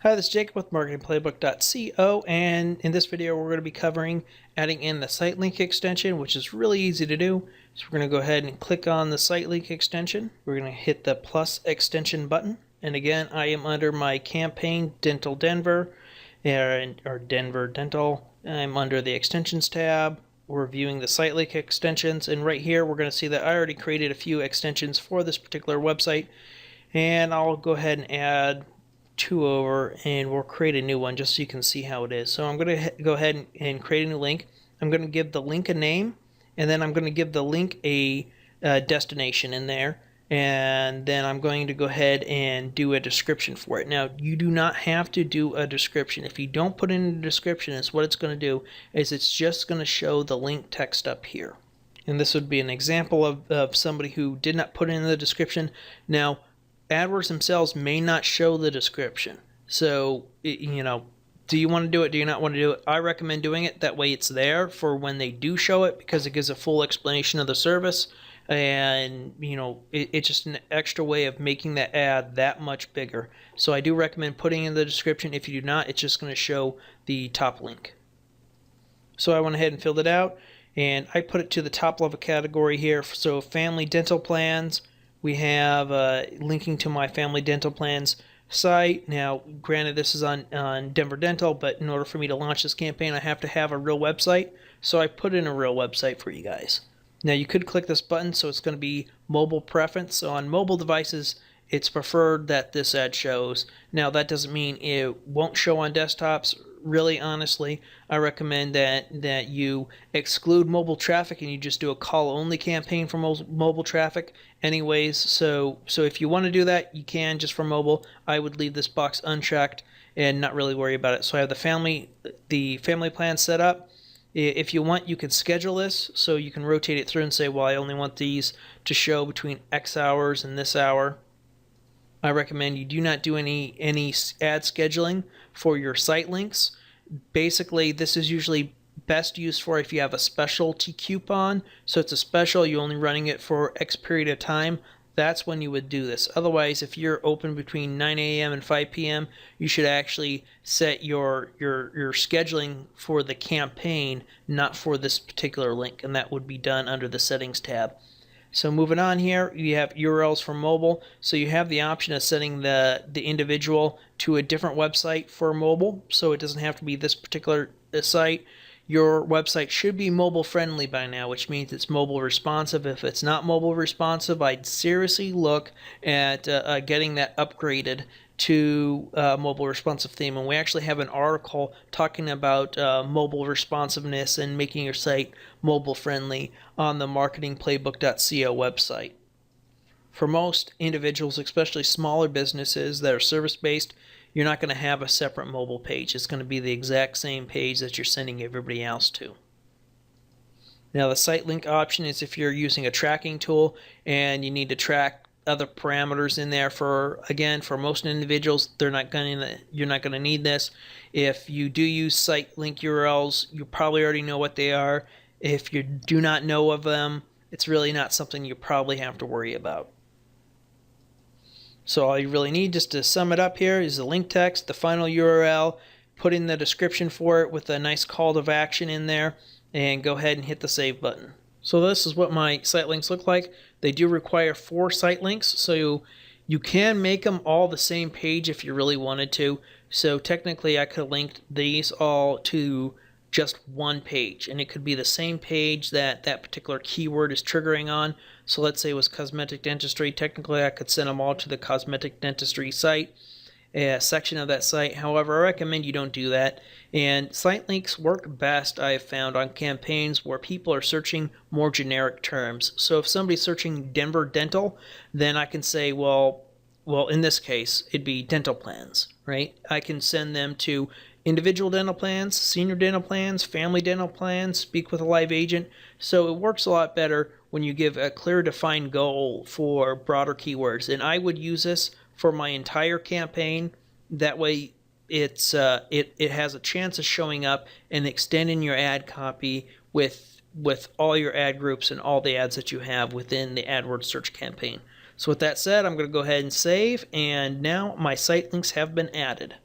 Hi, this is Jacob with MarketingPlayBook.co, and in this video we're going to be covering adding in the site link extension, which is really easy to do. So we're going to go ahead and click on the site link extension. We're going to hit the plus extension button, and again I am under my campaign Dental Denver, or Denver Dental. I'm under the extensions tab. We're viewing the site link extensions, and right here we're going to see that I already created a few extensions for this particular website, and I'll go ahead and add two over, and we'll create a new one just so you can see how it is. So I'm going to go ahead and create a new link. I'm going to give the link a name, and then I'm going to give the link a destination in there, and then I'm going to go ahead and do a description for it. Now, you do not have to do a description. If you don't put in a description, it's what it's going to do is it's just going to show the link text up here. And this would be an example of somebody who did not put in the description. Now, AdWords themselves may not show the description. So, do you want to do it? Do you not want to do it? I recommend doing it. That way it's there for when they do show it, because it gives a full explanation of the service. And, it's just an extra way of making that ad that much bigger. So I do recommend putting in the description. If you do not, it's just going to show the top link. So I went ahead and filled it out, and I put it to the top level category here. So family dental plans. We have linking to my family dental plans site. Now, granted, this is on Denver Dental, but in order for me to launch this campaign, I have to have a real website. So I put in a real website for you guys. Now, you could click this button, so it's going to be mobile preference. So on mobile devices, it's preferred that this ad shows. Now, that doesn't mean it won't show on desktops. Really, honestly, I recommend that you exclude mobile traffic and you just do a call-only campaign for mobile traffic anyways. So if you want to do that, you can just for mobile. I would leave this box unchecked and not really worry about it. So I have the family plan set up. If you want, you can schedule this, so you can rotate it through and say, well, I only want these to show between X hours and this hour. I recommend you do not do any ad scheduling for your site links. Basically, this is usually best used for if you have a specialty coupon. So it's a special, you're only running it for X period of time. That's when you would do this. Otherwise, if you're open between 9 a.m. and 5 p.m., you should actually set your scheduling for the campaign, not for this particular link, and that would be done under the settings tab. So moving on here, you have URLs for mobile. So you have the option of setting the individual to a different website for mobile. So it doesn't have to be this particular site. Your website should be mobile friendly by now, which means it's mobile responsive. If it's not mobile responsive, I'd seriously look at getting that upgraded to mobile responsive theme. And we actually have an article talking about mobile responsiveness and making your site mobile friendly on the MarketingPlayBook.co website. For most individuals, especially smaller businesses that are service-based, you're not going to have a separate mobile page. It's going to be the exact same page that you're sending everybody else to. Now, the site link option is if you're using a tracking tool and you need to track other parameters in there. For most individuals, you're not going to need this. If you do use site link URLs, you probably already know what they are. If you do not know of them, it's really not something you probably have to worry about. So all you really need, just to sum it up here, is the link text, the final URL, put in the description for it with a nice call to action in there, and go ahead and hit the save button. So this is what my site links look like. They do require 4 site links, so you can make them all the same page if you really wanted to. So technically I could have linked these all to just one page, and it could be the same page that particular keyword is triggering on. So let's say it was cosmetic dentistry. Technically I could send them all to the cosmetic dentistry site, a section of that site. However, I recommend you don't do that. And site links work best, I have found, on campaigns where people are searching more generic terms. So if somebody's searching Denver Dental, then I can say, well, in this case, it'd be dental plans, right? I can send them to individual dental plans, senior dental plans, family dental plans, speak with a live agent. So it works a lot better when you give a clear defined goal for broader keywords. And I would use this for my entire campaign. That way it has a chance of showing up and extending your ad copy with all your ad groups and all the ads that you have within the AdWords search campaign. So with that said, I'm going to go ahead and save, and now my site links have been added.